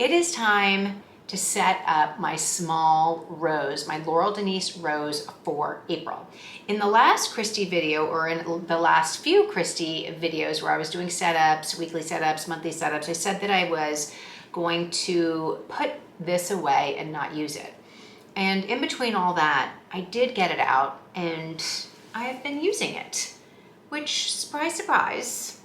It is time to set up my small rose, my Laurel Denise rose for April. In the last Kristy video, or in the last few Kristy videos where I was doing setups, weekly setups, monthly setups, I said that I was going to put this away and not use it. And in between all that, I did get it out and I have been using it, which, surprise, surprise,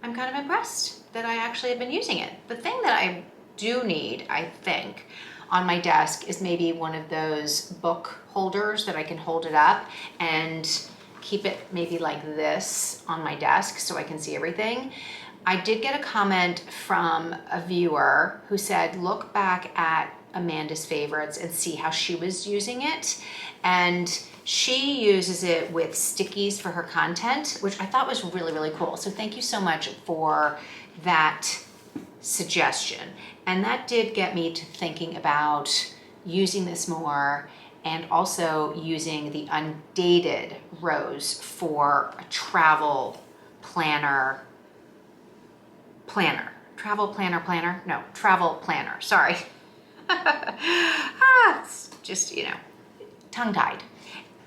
I'm kind of impressed that I actually have been using it. The thing that I do need, I think, on my desk is maybe one of those book holders that I can hold it up and keep it maybe like this on my desk so I can see everything. I did get a comment from a viewer who said, look back at Amanda's favorites and see how she was using it. And she uses it with stickies for her content, which I thought was really, really cool. So thank you so much for that suggestion. And that did get me to thinking about using this more and also using the undated rose for a travel planner, sorry. It's just, tongue-tied.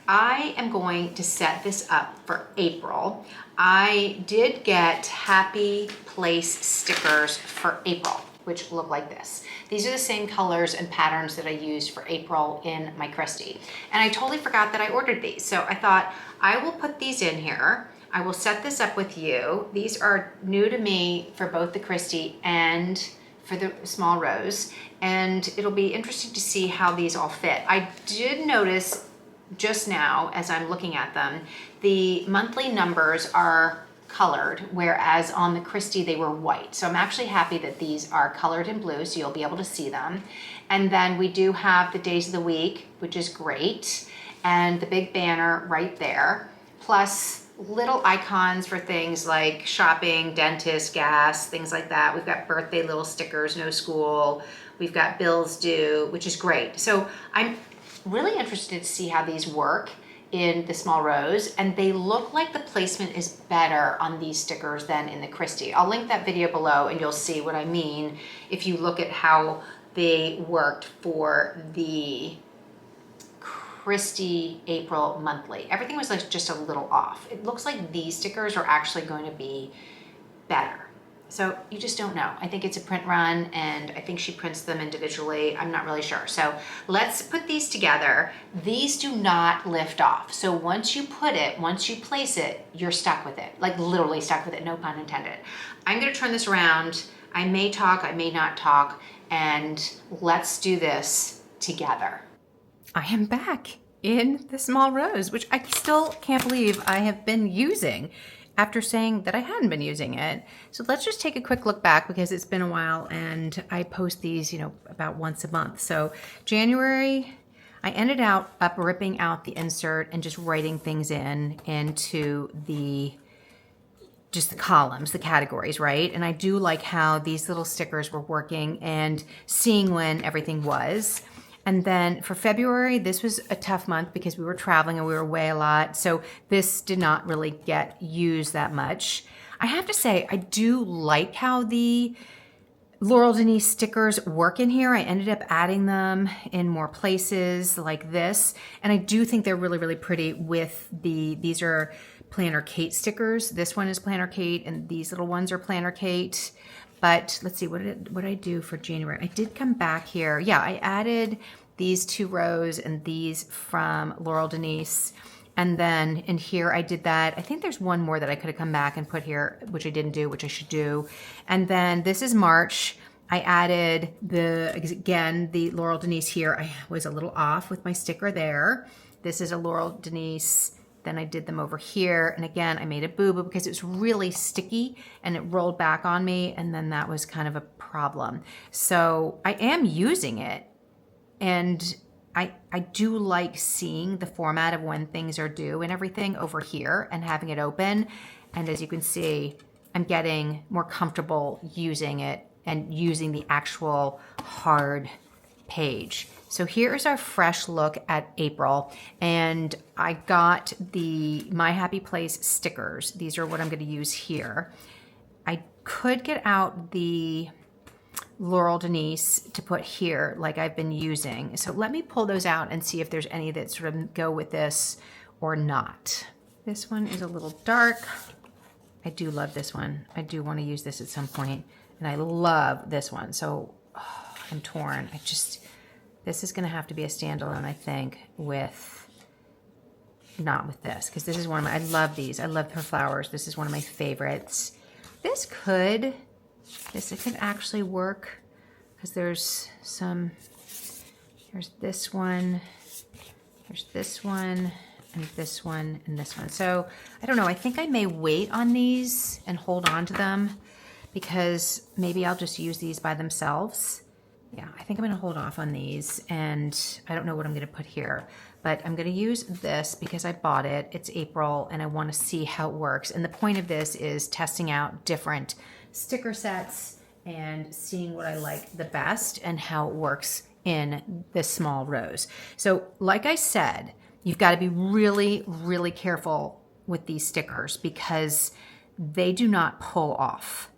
I am going to set this up for April. I did get Happy Place stickers for April, which look like this. These are the same colors and patterns that I used for April in my Kristy. And I totally forgot that I ordered these. So I thought I will put these in here. I will set this up with you. These are new to me for both the Kristy and for the small rose. And it'll be interesting to see how these all fit. I did notice just now, as I'm looking at them, the monthly numbers are colored, whereas on the Kristy they were white. So I'm actually happy that these are colored in blue, so you'll be able to see them. And then we do have the days of the week, which is great, and the big banner right there, plus little icons for things like shopping, dentist, gas, things like that. We've got birthday little stickers, no school. We've got bills due, which is great. So I'm really interested to see how these work in the small rose, and they look like the placement is better on these stickers than in the Kristy. I'll link that video below and you'll see what I mean if you look at how they worked for the Kristy April monthly. Everything was like just a little off. It looks like these stickers are actually going to be better. So you just don't know. I think it's a print run and I think she prints them individually. I'm not really sure. So let's put these together. These do not lift off. So once you place it, you're stuck with it. Like literally stuck with it, no pun intended. I'm gonna turn this around. I may talk, I may not talk, and let's do this together. I am back in the small rose, which I still can't believe I have been using after saying that I hadn't been using it. So let's just take a quick look back because it's been a while and I post these, about once a month. So January, I ended up ripping out the insert and just writing things into the columns, the categories, right? And I do like how these little stickers were working and seeing when everything was. And then for February, this was a tough month because we were traveling and we were away a lot. So this did not really get used that much. I have to say, I do like how the Laurel Denise stickers work in here. I ended up adding them in more places like this. And I do think they're really, really pretty with these are Planner Kate stickers. This one is Planner Kate and these little ones are Planner Kate. But let's see, what did I do for January? I did come back here. Yeah, I added these two rows and these from Laurel Denise. And then in here I did that. I think there's one more that I could have come back and put here, which I didn't do, which I should do. And then this is March. I added the Laurel Denise here. I was a little off with my sticker there. This is a Laurel Denise. Then I did them over here. And again, I made a boo-boo because it was really sticky and it rolled back on me. And then that was kind of a problem. So I am using it. And I do like seeing the format of when things are due and everything over here and having it open. And as you can see, I'm getting more comfortable using it and using the actual hard page. So here's our fresh look at April, and I got the My Happy Place stickers. These are what I'm going to use here. I could get out the Laurel Denise to put here like I've been using. So let me pull those out and see if there's any that sort of go with this or not. This one is a little dark. I do love this one. I do want to use this at some point, and I love this one. So I'm torn. This is going to have to be a standalone, I think, not with this, because this is one of my, I love these. I love her flowers. This is one of my favorites. This could actually work, because there's this one, there's this one, and this one, and this one. So I don't know, I think I may wait on these and hold on to them, because maybe I'll just use these by themselves. Yeah, I think I'm gonna hold off on these, and I don't know what I'm gonna put here, but I'm gonna use this because I bought it. It's April, and I wanna see how it works. And the point of this is testing out different sticker sets and seeing what I like the best and how it works in this small rose. So like I said, you've got to be really, really careful with these stickers because they do not pull off.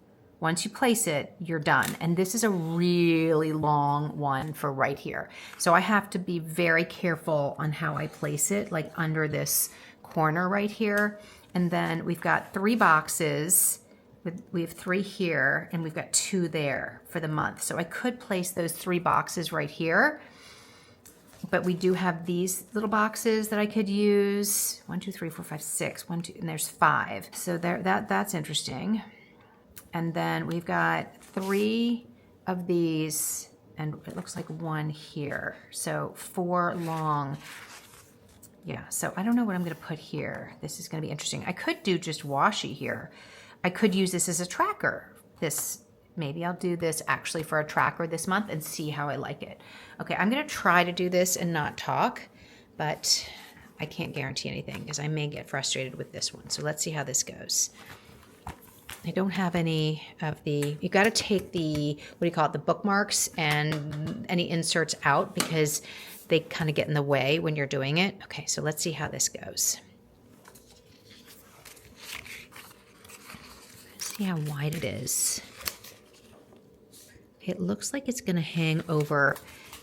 Once you place it, you're done. And this is a really long one for right here. So I have to be very careful on how I place it, like under this corner right here. And then we've got 3 boxes. We have 3 here, and we've got 2 there for the month. So I could place those 3 boxes right here. But we do have these little boxes that I could use. 1, 2, 3, 4, 5, 6. 1, 2, and there's 5. So that's interesting. And then we've got 3 of these, and it looks like 1 here. So 4 long. Yeah, so I don't know what I'm gonna put here. This is gonna be interesting. I could do just washi here. I could use this as a tracker. Maybe I'll do this actually for a tracker this month and see how I like it. Okay, I'm gonna try to do this and not talk, but I can't guarantee anything because I may get frustrated with this one. So let's see how this goes. I don't have any of you gotta take the bookmarks and any inserts out because they kind of get in the way when you're doing it. Okay, so let's see how this goes. See how wide it is. It looks like it's going to hang over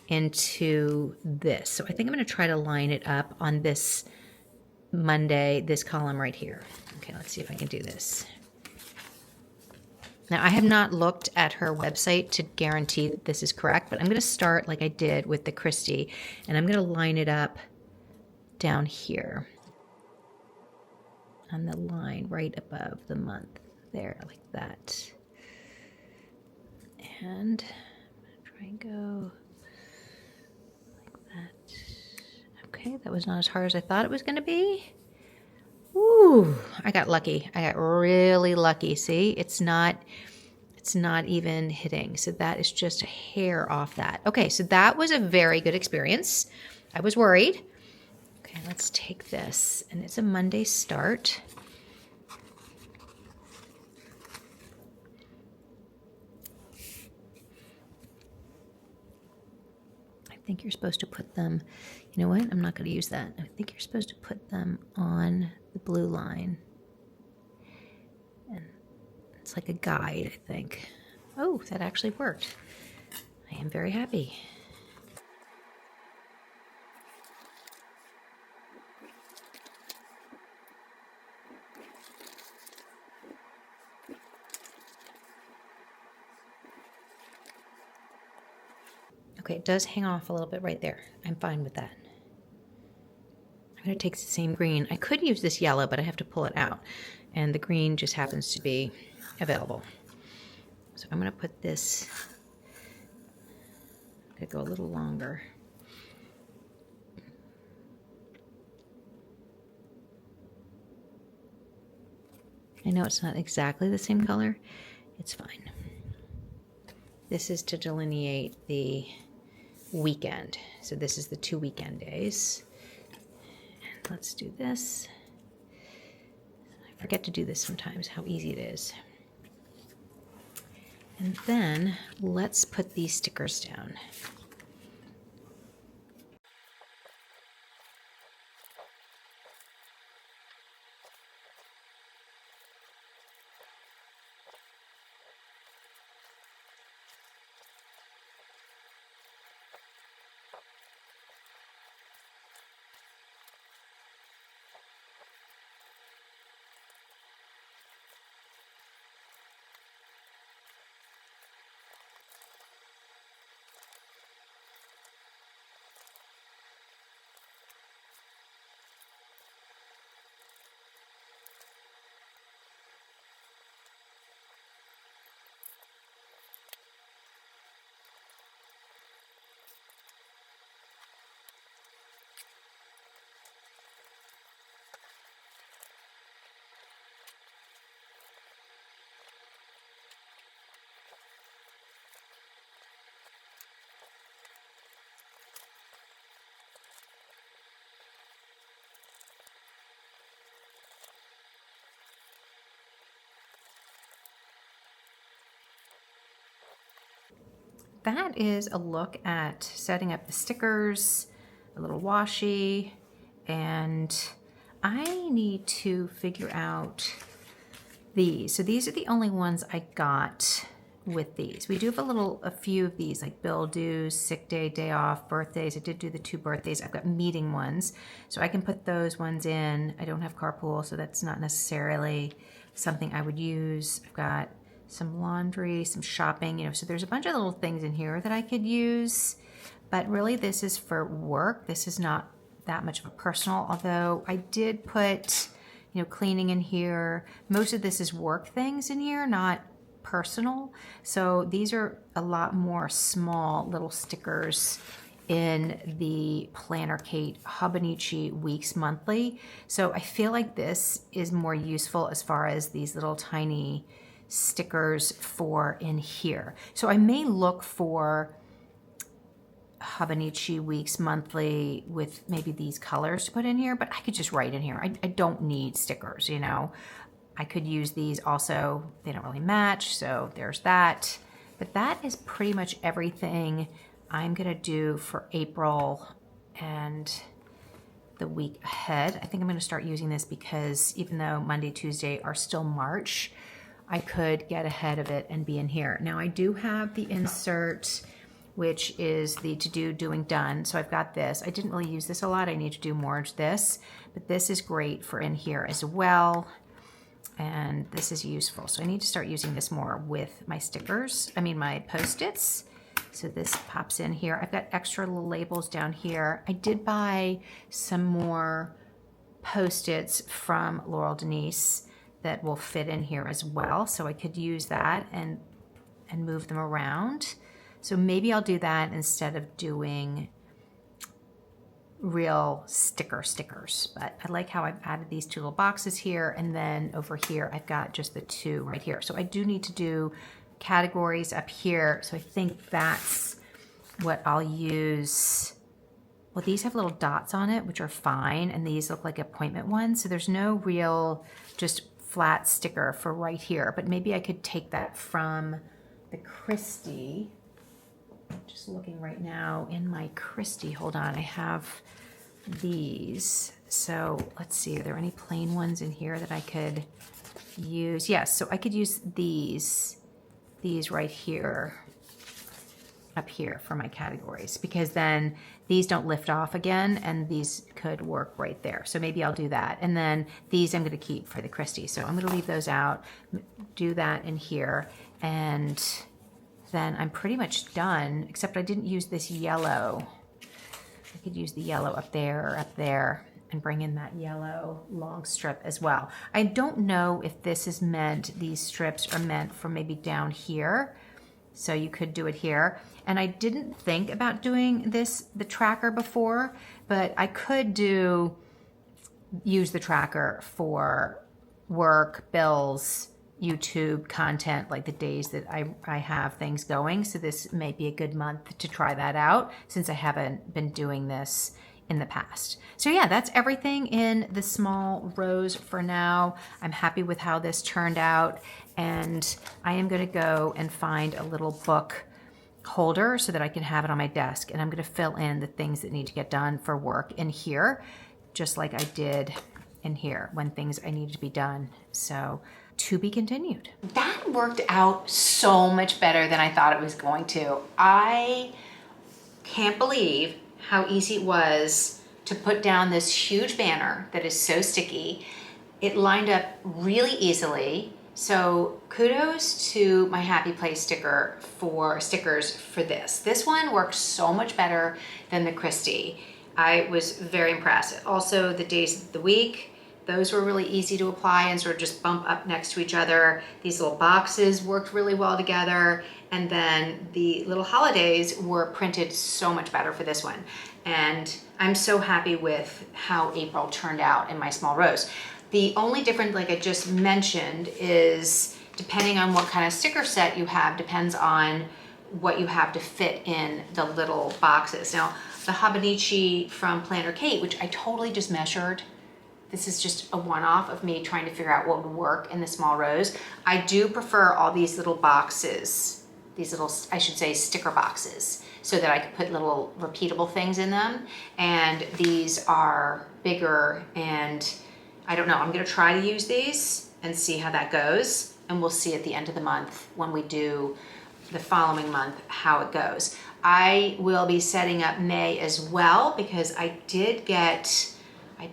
into this. So I think I'm going to try to line it up on this Monday, this column right here. Okay, let's see if I can do this. Now, I have not looked at her website to guarantee that this is correct, but I'm going to start like I did with the Kristy, and I'm going to line it up down here on the line right above the month. There, like that. And I'm going to try and go like that. Okay, that was not as hard as I thought it was going to be. Ooh, I got lucky. I got really lucky. See, it's not even hitting. So that is just a hair off that. Okay, so that was a very good experience. I was worried. Okay, let's take this, and it's a Monday start. I think you're supposed to put them, you know what? I'm not going to use that. I think you're supposed to put them on the blue line. And it's like a guide, I think. Oh, that actually worked. I am very happy. Okay, it does hang off a little bit right there. I'm fine with that. I'm going to take the same green. I could use this yellow, but I have to pull it out. And the green just happens to be available. So I'm going to put this, I'm going to go a little longer. I know it's not exactly the same color. It's fine. This is to delineate the weekend. So this is the 2 weekend days. And let's do this. I forget to do this sometimes, how easy it is. And then let's put these stickers down. that is a look at setting up the stickers, a little washi, and I need to figure out these. So these are the only ones I got with these. We do have a few of these, like bill dues, sick day, day off, birthdays. I did do the 2 birthdays. I've got meeting ones, so I can put those ones in. I don't have carpool, so that's not necessarily something I would use. I've got some laundry, some shopping, you know, so there's a bunch of little things in here that I could use, but really this is for work. This is not that much of a personal, although I did put, you know, cleaning in here. Most of this is work things in here, not personal. So these are a lot more small little stickers in the Planner Kate Hobonichi Weeks monthly. So I feel like this is more useful as far as these little tiny stickers for in here. So I may look for Hobonichi Weeks monthly with maybe these colors to put in here, but I could just write in here. I don't need stickers, you know. I could use these also. They don't really match, so there's that. But that is pretty much everything I'm gonna do for April and the week ahead. I think I'm gonna start using this because even though Monday, Tuesday are still March, I could get ahead of it and be in here. Now I do have the insert, which is the to do, doing, done. So I've got this. I didn't really use this a lot. I need to do more of this, but this is great for in here as well. And this is useful. So I need to start using this more with my stickers, my Post-its. So this pops in here. I've got extra little labels down here. I did buy some more Post-its from Laurel Denise that will fit in here as well. So I could use that and move them around. So maybe I'll do that instead of doing real stickers. But I like how I've added these 2 little boxes here, and then over here I've got just the 2 right here. So I do need to do categories up here. So I think that's what I'll use. Well, these have little dots on it, which are fine, and these look like appointment ones. So there's no real just flat sticker for right here, but maybe I could take that from the Kristy. Just looking right now in my Kristy, hold on, I have these. So let's see, are there any plain ones in here that I could use? Yes, so I could use these right here, up here for my categories, because then these don't lift off again and these could work right there. So maybe I'll do that. And then these I'm gonna keep for the Kristy. So I'm gonna leave those out, do that in here, and then I'm pretty much done, except I didn't use this yellow. I could use the yellow up there, and bring in that yellow long strip as well. I don't know if this is meant, these strips are meant for maybe down here. So you could do it here. And I didn't think about doing the tracker before, but I could use the tracker for work, bills, YouTube content, like the days that I have things going. So this may be a good month to try that out since I haven't been doing this in the past. So yeah, that's everything in the Small Rose for now. I'm happy with how this turned out, and I am gonna go and find a little book holder so that I can have it on my desk, and I'm gonna fill in the things that need to get done for work in here, just like I did in here when things I needed to be done. So to be continued. That worked out so much better than I thought it was going to. I can't believe how easy it was to put down this huge banner that is so sticky. It lined up really easily. So kudos to my Happy Place stickers for this. This one worked so much better than the Kristy. I was very impressed. Also, the days of the week, those were really easy to apply and sort of just bump up next to each other. These little boxes worked really well together. And then the little holidays were printed so much better for this one. And I'm so happy with how April turned out in my Small Rose. The only difference, like I just mentioned, is depending on what kind of sticker set you have, depends on what you have to fit in the little boxes. Now, the Hobonichi from Planner Kate, which I totally just measured, this is just a one-off of me trying to figure out what would work in the Small Rose. I do prefer all these little boxes these little, I should say, sticker boxes so that I could put little repeatable things in them. And these are bigger, and I don't know, I'm gonna try to use these and see how that goes. And we'll see at the end of the month when we do the following month how it goes. I will be setting up May as well because I'm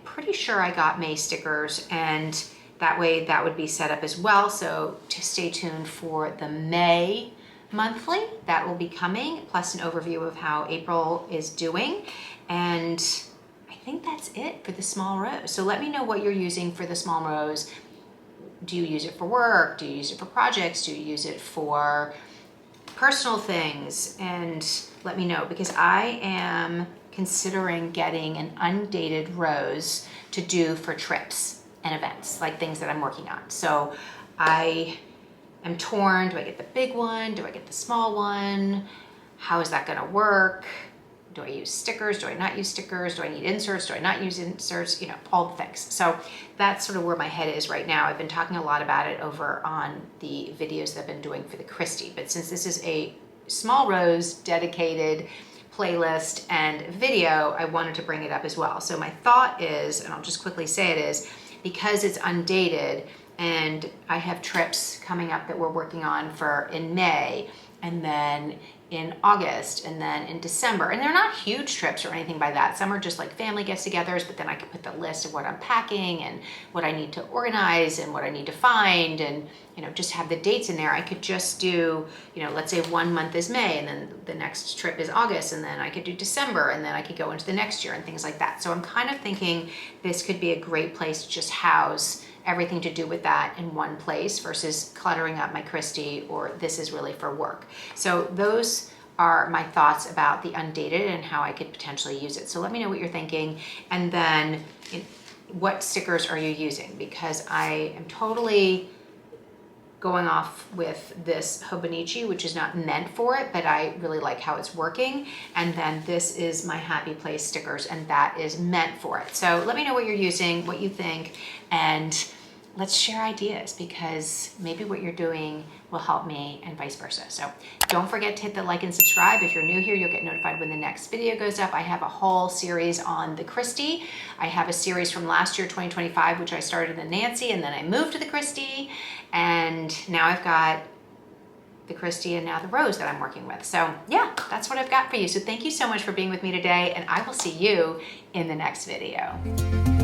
pretty sure I got May stickers, and that way that would be set up as well. So to stay tuned for the May monthly, that will be coming, plus an overview of how April is doing. And I think that's it for the Small Rose. So let me know what you're using for the Small Rose. Do you use it for work? Do you use it for projects? Do you use it for personal things? And let me know, because I am considering getting an undated rose to do for trips and events, like things that I'm working on. So I am torn. Do I get the big one? Do I get the small one? How is that gonna work? Do I use stickers? Do I not use stickers? Do I need inserts? Do I not use inserts? You know, all the things. So that's sort of where my head is right now. I've been talking a lot about it over on the videos that I've been doing for the Kristy, but since this is a Small Rose dedicated playlist and video, I wanted to bring it up as well. So my thought is, and I'll just quickly say it is, because it's undated and I have trips coming up that we're working on for in May, and then in August, and then in December. And they're not huge trips or anything by that. Some are just like family gets-togethers, but then I can put the list of what I'm packing and what I need to organize and what I need to find, and you know, just have the dates in there. I could just do, you know, let's say 1 month is May, and then the next trip is August, and then I could do December, and then I could go into the next year and things like that. So I'm kind of thinking this could be a great place to just house everything to do with that in one place versus cluttering up my Kristy, or this is really for work. So those are my thoughts about the undated and how I could potentially use it. So let me know what you're thinking, and then what stickers are you using? Because I am totally going off with this Hobonichi, which is not meant for it, but I really like how it's working. And then this is my Happy Place stickers, and that is meant for it. So let me know what you're using, what you think, and let's share ideas, because maybe what you're doing will help me and vice versa. So don't forget to hit the like and subscribe. If you're new here, you'll get notified when the next video goes up. I have a whole series on the Kristy. I have a series from last year, 2025, which I started in Nancy, and then I moved to the Kristy, and now I've got the Kristy and now the Rose that I'm working with. So yeah, that's what I've got for you. So thank you so much for being with me today, and I will see you in the next video.